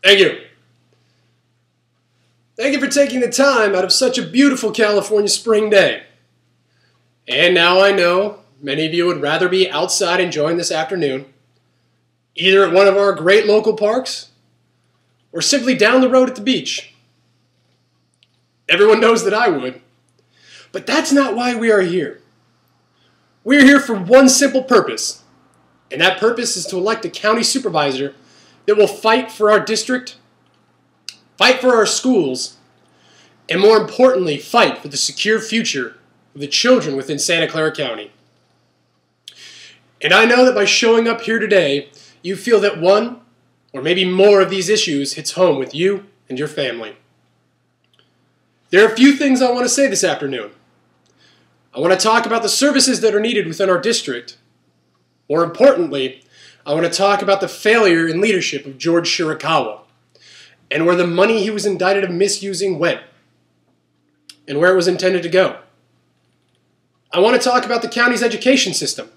Thank you. Thank you for taking the time out of such a beautiful California spring day. And now I know many of you would rather be outside enjoying this afternoon, either at one of our great local parks or simply down the road at the beach. Everyone knows that I would. But that's not why we are here. We're here for one simple purpose, and that purpose is to elect a county supervisor that will fight for our district, fight for our schools, and more importantly, fight for the secure future of the children within Santa Clara County. And I know that by showing up here today, you feel that one or maybe more of these issues hits home with you and your family. There are a few things I want to say this afternoon. I want to talk about the services that are needed within our district. More importantly, I want to talk about the failure in leadership of George Shirakawa and where the money he was indicted of misusing went and where it was intended to go. I want to talk about the county's education system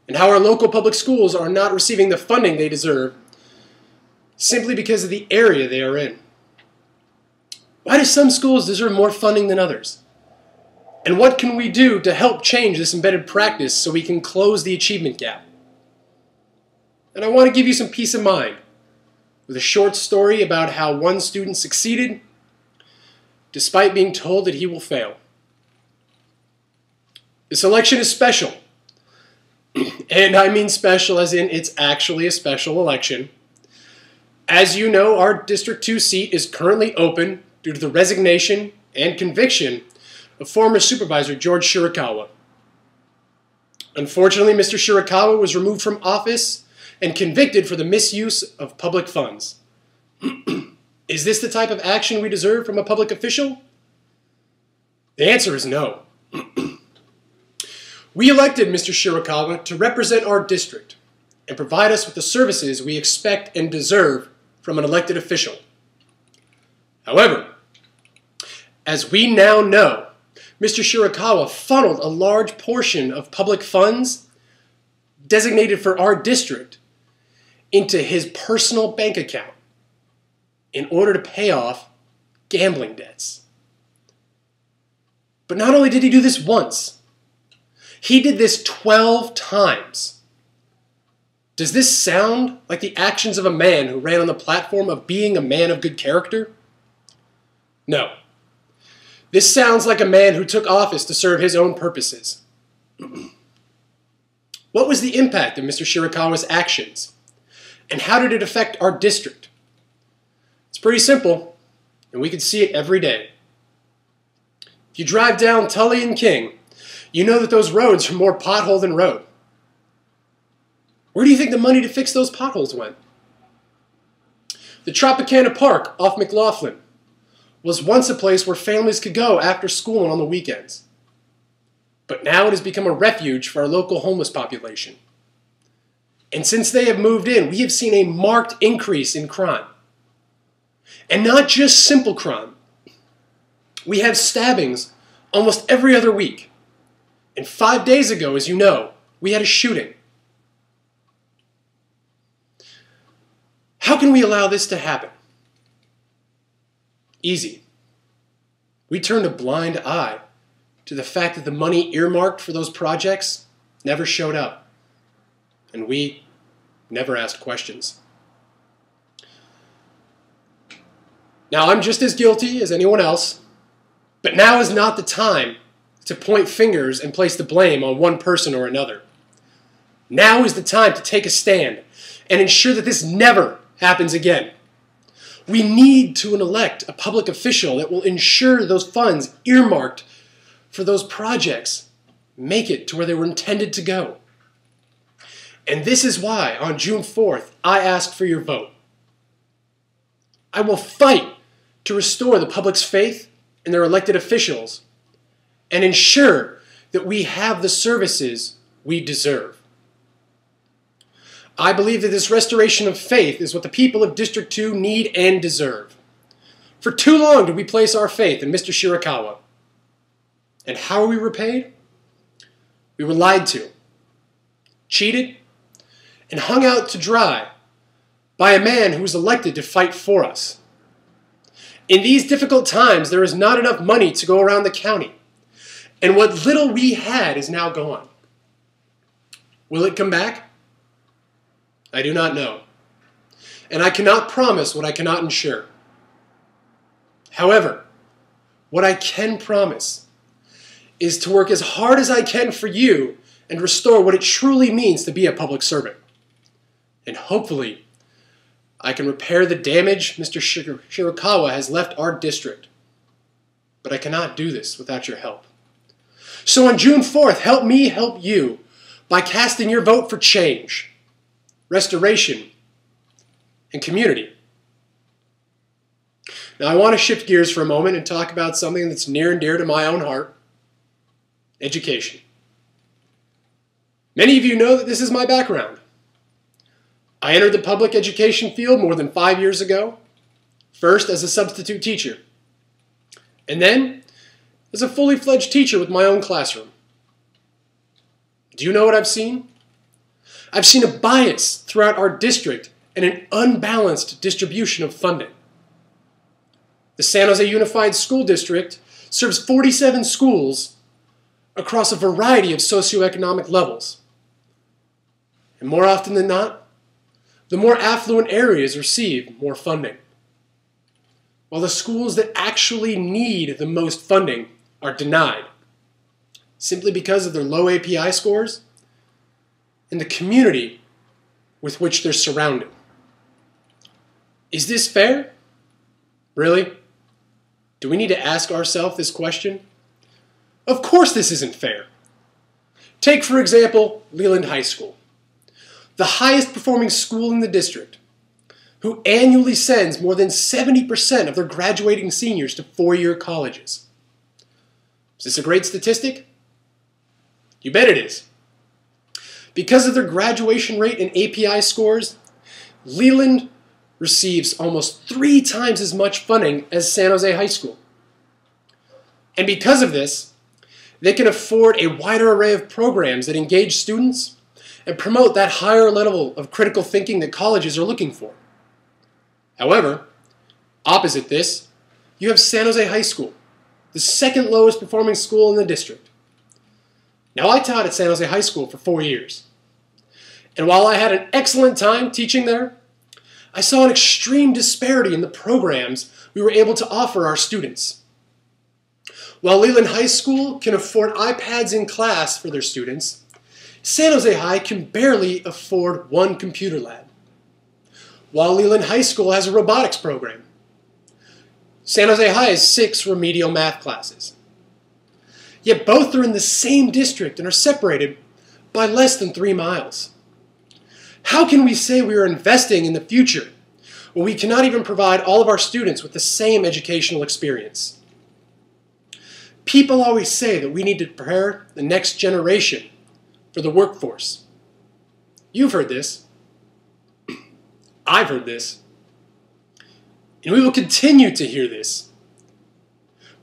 and how our local public schools are not receiving the funding they deserve simply because of the area they are in. Why do some schools deserve more funding than others? And what can we do to help change this embedded practice so we can close the achievement gap? And I want to give you some peace of mind with a short story about how one student succeeded despite being told that he will fail. This election is special. And I mean special as in it's actually a special election. As you know, our District 2 seat is currently open due to the resignation and conviction of former Supervisor George Shirakawa. Unfortunately, Mr. Shirakawa was removed from office and convicted for the misuse of public funds. Is this the type of action we deserve from a public official? The answer is no. We elected Mr. Shirakawa to represent our district and provide us with the services we expect and deserve from an elected official. However, as we now know, Mr. Shirakawa funneled a large portion of public funds designated for our district into his personal bank account in order to pay off gambling debts. But not only did he do this once, he did this 12 times. Does this sound like the actions of a man who ran on the platform of being a man of good character? No. This sounds like a man who took office to serve his own purposes. What was the impact of Mr. Shirakawa's actions? And how did it affect our district? It's pretty simple, and we can see it every day. If you drive down Tully and King, you know that those roads are more pothole than road. Where do you think the money to fix those potholes went? The Tropicana Park off McLaughlin was once a place where families could go after school and on the weekends. But now it has become a refuge for our local homeless population. And since they have moved in, we have seen a marked increase in crime. And not just simple crime. We have stabbings almost every other week. And 5 days ago, as you know, we had a shooting. How can we allow this to happen? Easy. We turned a blind eye to the fact that the money earmarked for those projects never showed up. And we never asked questions. Now, I'm just as guilty as anyone else, but now is not the time to point fingers and place the blame on one person or another. Now is the time to take a stand and ensure that this never happens again. We need to elect a public official that will ensure those funds earmarked for those projects make it to where they were intended to go. And this is why, on June 4th, I asked for your vote. I will fight to restore the public's faith in their elected officials and ensure that we have the services we deserve. I believe that this restoration of faith is what the people of District 2 need and deserve. For too long did we place our faith in Mr. Shirakawa. And how are we repaid? We were lied to, cheated, and hung out to dry by a man who was elected to fight for us. In these difficult times, there is not enough money to go around the county, and what little we had is now gone. Will it come back? I do not know, and I cannot promise what I cannot ensure. However, what I can promise is to work as hard as I can for you and restore what it truly means to be a public servant. And hopefully, I can repair the damage Mr. Shirakawa has left our district. But I cannot do this without your help. So on June 4th, help me help you by casting your vote for change, restoration, and community. Now I want to shift gears for a moment and talk about something that's near and dear to my own heart: education. Many of you know that this is my background. I entered the public education field more than 5 years ago, first as a substitute teacher, and then as a fully fledged teacher with my own classroom. Do you know what I've seen? I've seen a bias throughout our district and an unbalanced distribution of funding. The San Jose Unified School District serves 47 schools across a variety of socioeconomic levels. And more often than not, the more affluent areas receive more funding, while the schools that actually need the most funding are denied, simply because of their low API scores and the community with which they're surrounded. Is this fair? Really? Do we need to ask ourselves this question? Of course this isn't fair. Take, for example, Leland High School, the highest performing school in the district, who annually sends more than 70% of their graduating seniors to four-year colleges. Is this a great statistic? You bet it is. Because of their graduation rate and API scores, Leland receives almost 3 times as much funding as San Jose High School. And because of this, they can afford a wider array of programs that engage students and promote that higher level of critical thinking that colleges are looking for. However, opposite this, you have San Jose High School, the second lowest performing school in the district. Now, I taught at San Jose High School for 4 years, and while I had an excellent time teaching there, I saw an extreme disparity in the programs we were able to offer our students. While Leland High School can afford iPads in class for their students, San Jose High can barely afford 1 computer lab. While Leland High School has a robotics program, San Jose High has 6 remedial math classes. Yet both are in the same district and are separated by less than 3 miles. How can we say we are investing in the future when we cannot even provide all of our students with the same educational experience? People always say that we need to prepare the next generation for the workforce. You've heard this. I've heard this. And we will continue to hear this.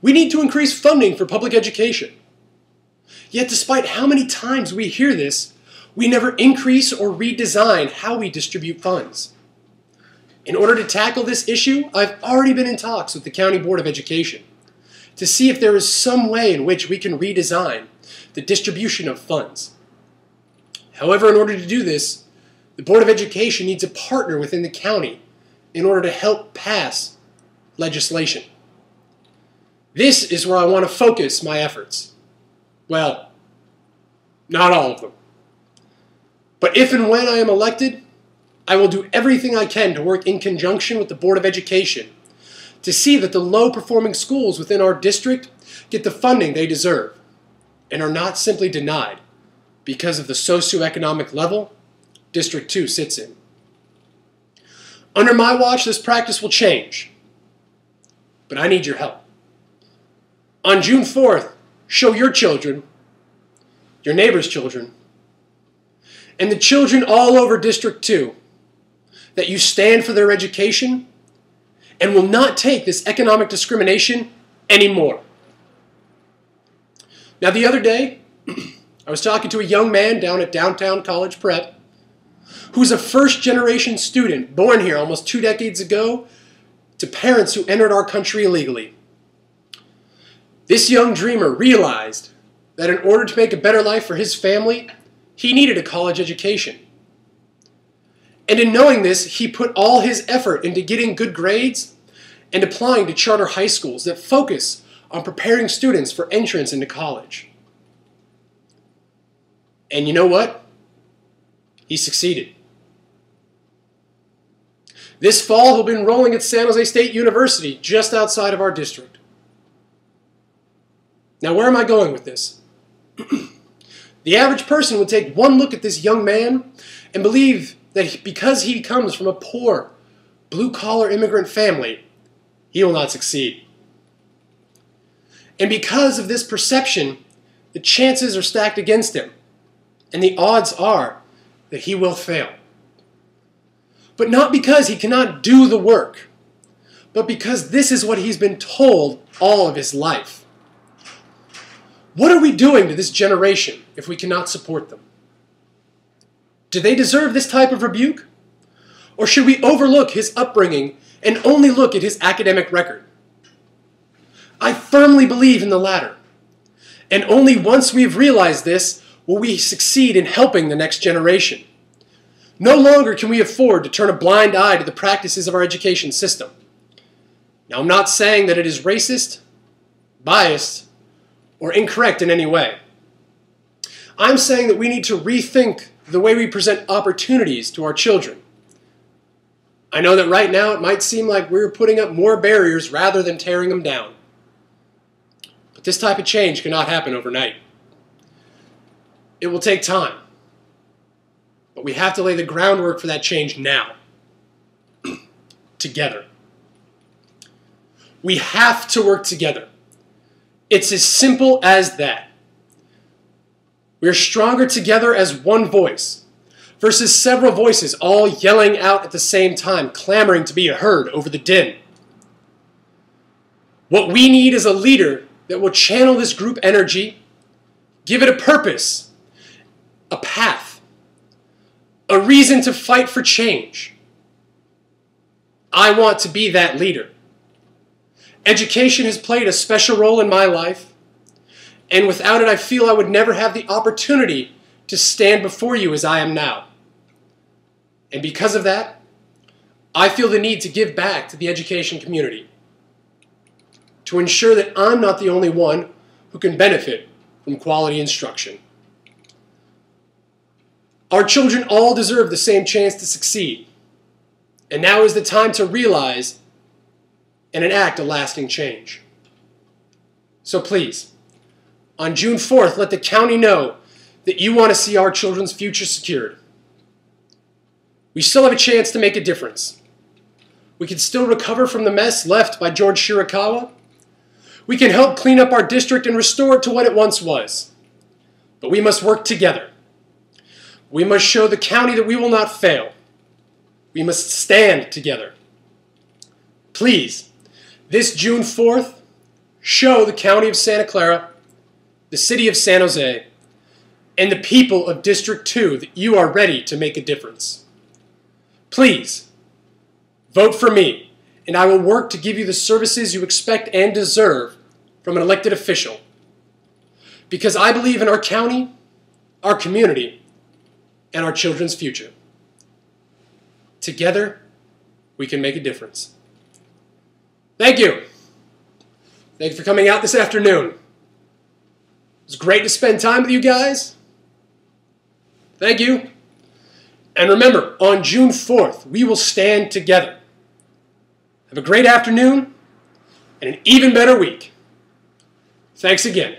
We need to increase funding for public education. Yet despite how many times we hear this, we never increase or redesign how we distribute funds. In order to tackle this issue, I've already been in talks with the County Board of Education to see if there is some way in which we can redesign the distribution of funds. However, in order to do this, the Board of Education needs a partner within the county in order to help pass legislation. This is where I want to focus my efforts. Well, not all of them. But if and when I am elected, I will do everything I can to work in conjunction with the Board of Education to see that the low-performing schools within our district get the funding they deserve and are not simply denied because of the socioeconomic level District 2 sits in. Under my watch, this practice will change, but I need your help. On June 4th, show your children, your neighbor's children, and the children all over District 2 that you stand for their education and will not take this economic discrimination anymore. Now, the other day, I was talking to a young man down at Downtown College Prep who's a first-generation student born here almost 2 decades ago, to parents who entered our country illegally. This young dreamer realized that in order to make a better life for his family, he needed a college education. And in knowing this, he put all his effort into getting good grades and applying to charter high schools that focus on preparing students for entrance into college. And you know what? He succeeded. This fall, he'll be enrolling at San Jose State University, just outside of our district. Now, where am I going with this? The average person would take one look at this young man and believe that because he comes from a poor, blue-collar immigrant family, he will not succeed. And because of this perception, the chances are stacked against him, and the odds are that he will fail. But not because he cannot do the work, but because this is what he's been told all of his life. What are we doing to this generation if we cannot support them? Do they deserve this type of rebuke? Or should we overlook his upbringing and only look at his academic record? I firmly believe in the latter. And only once we've realized this will we succeed in helping the next generation. No longer can we afford to turn a blind eye to the practices of our education system. Now, I'm not saying that it is racist, biased, or incorrect in any way. I'm saying that we need to rethink the way we present opportunities to our children. I know that right now it might seem like we're putting up more barriers rather than tearing them down. But this type of change cannot happen overnight. It will take time. But we have to lay the groundwork for that change now. Together. We have to work together. It's as simple as that. We're stronger together as one voice versus several voices all yelling out at the same time, clamoring to be heard over the din. What we need is a leader that will channel this group energy, give it a purpose, a path, a reason to fight for change. I want to be that leader. Education has played a special role in my life, and without it I feel I would never have the opportunity to stand before you as I am now. And because of that, I feel the need to give back to the education community, to ensure that I'm not the only one who can benefit from quality instruction. Our children all deserve the same chance to succeed, and now is the time to realize and enact a lasting change. So please, on June 4th, let the county know that you want to see our children's future secured. We still have a chance to make a difference. We can still recover from the mess left by George Shirakawa. We can help clean up our district and restore it to what it once was. But we must work together. We must show the county that we will not fail. We must stand together. Please, this June 4th, show the County of Santa Clara, the City of San Jose, and the people of District 2 that you are ready to make a difference. Please, vote for me, and I will work to give you the services you expect and deserve from an elected official. Because I believe in our county, our community, and our children's future. Together, we can make a difference. Thank you. Thank you for coming out this afternoon. It was great to spend time with you guys. Thank you. And remember, on June 4th, we will stand together. Have a great afternoon and an even better week. Thanks again.